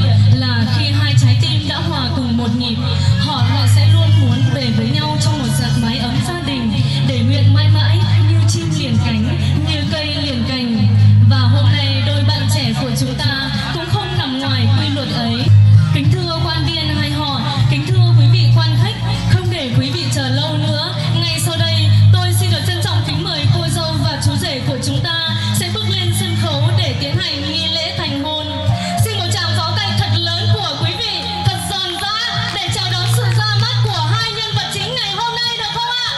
điểm là khi hai trái tim đã hòa cùng một nhịp, họ lại sẽ luôn muốn về với nhau trong một giấc mái ấm gia đình, để nguyện mãi mãi như chim liền cánh, như cây liền cành. Và hôm nay đôi bạn trẻ của chúng ta cũng không nằm ngoài quy luật ấy. Kính thưa quan viên hai họ, kính thưa quý vị quan khách, không để quý vị chờ lâu nữa, ngay sau đây tôi xin được trân trọng kính mời cô dâu và chú rể của chúng ta sẽ bước lên sân khấu để tiến hành nghi lễ thành hôn. Xin một tràng pháo tay thật lớn của quý vị, thật giòn giã để chào đón sự ra mắt của hai nhân vật chính ngày hôm nay, được không ạ?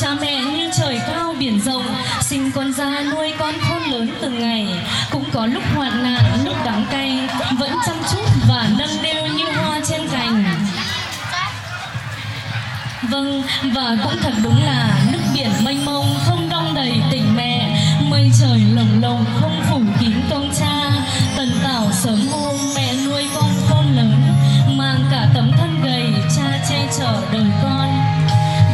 Cha mẹ như trời cao biển rộng, sinh con ra nuôi con khôn lớn từng ngày, cũng có lúc hoạn nạn, lúc đắng cay, vẫn chăm chút và nâng niu như hoa trên cành. Vâng, và cũng thật đúng là nước biển mênh mông không đong đầy tình mẹ, mây trời lồng lộng không phủ kín công cha. Tần tảo sớm hôm mẹ nuôi con khôn lớn, mang cả tấm thân gầy cha che chở đời con.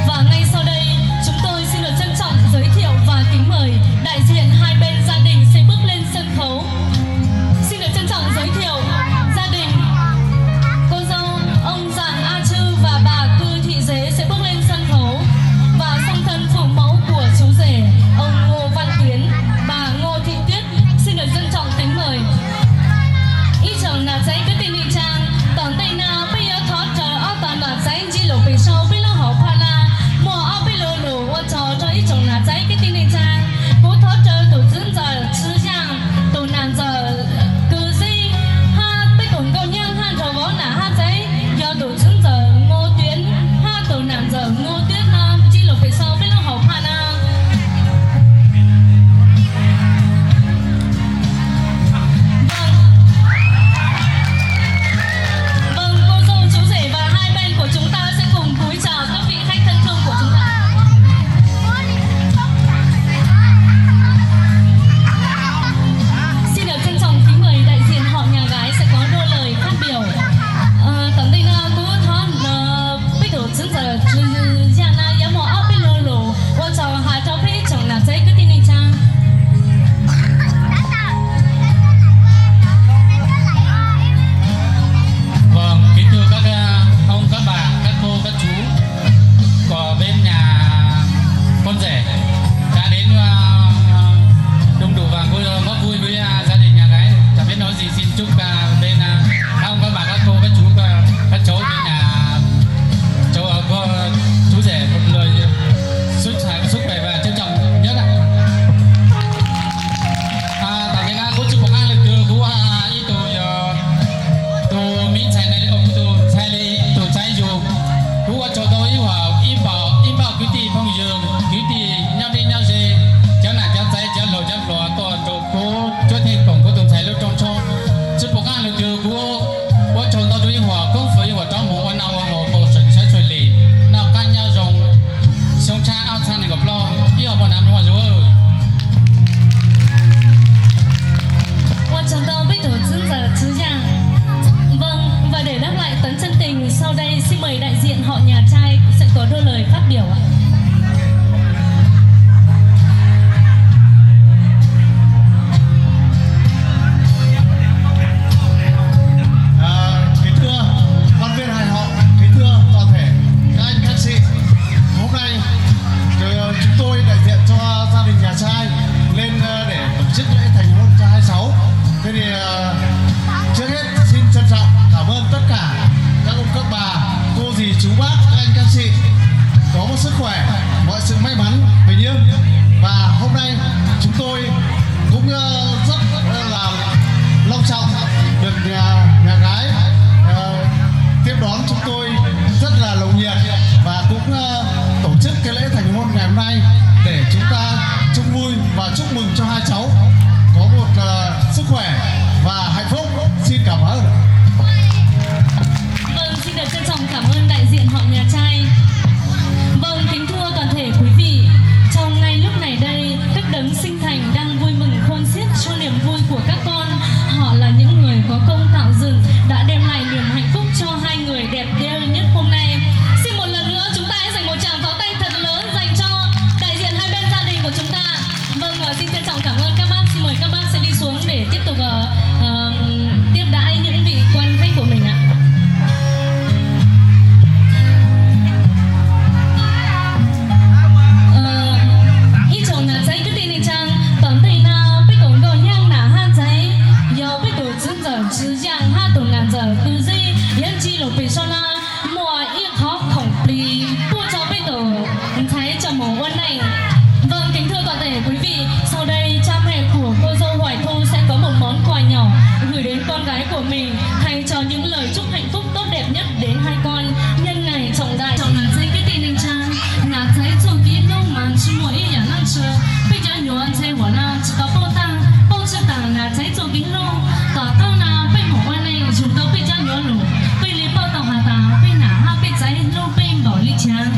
Và ngay sau đây chúng tôi xin được trân trọng giới thiệu và kính mời đại diện hai bên gia đình sẽ bước lên sân khấu. Xin được trân trọng giới thiệu gia đình cô dâu ông Giàng A Trư và bà Cư Thị Dế sẽ bước lên sân khấu, và song thân phụ mẫu của chú rể ông Ngô Văn Tuyến, bà Ngô Thị Tuyết xin được trân sức khỏe, mọi sự may mắn, bình yên. Và hôm nay chúng tôi cũng rất là long trọng được nhà gái tiếp đón chúng tôi rất là nồng nhiệt, và cũng tổ chức cái lễ thành hôn ngày hôm nay để chúng ta chung vui và chúc mừng cho hai cháu có một sức khỏe và hạnh phúc. Xin cảm ơn. Vâng, xin được trân trọng cảm ơn đại diện họ nhà trai. Vâng, kính thưa toàn thể quý vị, trong ngay lúc này đây, các đấng sinh thành đang vui mừng khôn xiết cho niềm vui của các con. Họ là những người có công tạo dựng, đã đem lại niềm hạnh phúc cho hai người đẹp đẽ nhất hôm nay. Xin một lần nữa chúng ta hãy dành một tràng pháo tay thật lớn dành cho đại diện hai bên gia đình của chúng ta. Vâng, và xin trân trọng cảm ơn các bác. Xin mời các bác sẽ đi xuống để tiếp tục tiếp đãi những vị quan khách của mình ạ. Ý chồng là giấy cái tin này chăng tóm tay nào biết cổng đồ nhang nả han giấy dầu biết tổ chức giờ chứ giang ha tổ ngàn giờ từ di yên chi lục bị so la mùa yên khó khổng bì mua cho biết tổ thấy cho mùa quân này. Vâng, kính thưa toàn thể quý vị, sau đây cha mẹ của cô dâu Hoài Thu sẽ có một món quà nhỏ gửi đến con gái của mình, thay cho những lời chúc hạnh phúc tốt đẹp nhất đến hai con nhân ngày trọng đại. Chồng là dây cái tin anh trang ngà thấy cho kỹ lâu mà chỉ mỗi nhà năng chờ bây giờ nhiều anh thấy của na chỉ có bao chưa tàng ngà thấy cho kỹ lâu tỏ tao na bên một quan này chúng tôi bây giờ nhiều lũ bây lý bao tàu hà tà bây nả ha bây cháy lâu bên bỏ ly trang.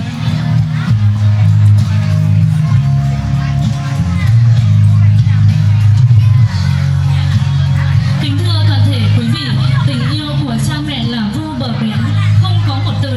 Kính thưa toàn thể quý vị, tình yêu của cha mẹ là vô bờ bến, không có một từ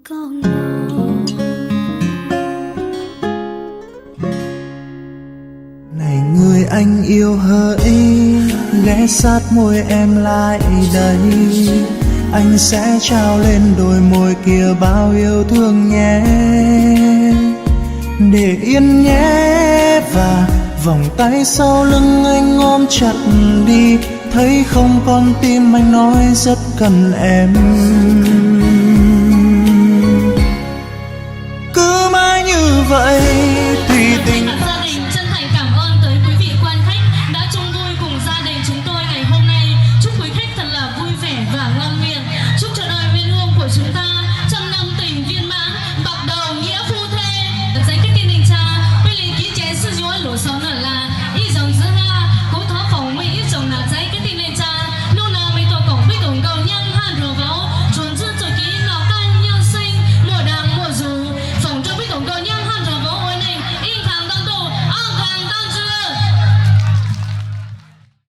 còn lòng. Này người anh yêu hỡi, ghé sát môi em lại đây, anh sẽ trao lên đôi môi kia bao yêu thương nhé. Để yên nhé, và vòng tay sau lưng anh ôm chặt đi, thấy không con tim anh nói rất cần em.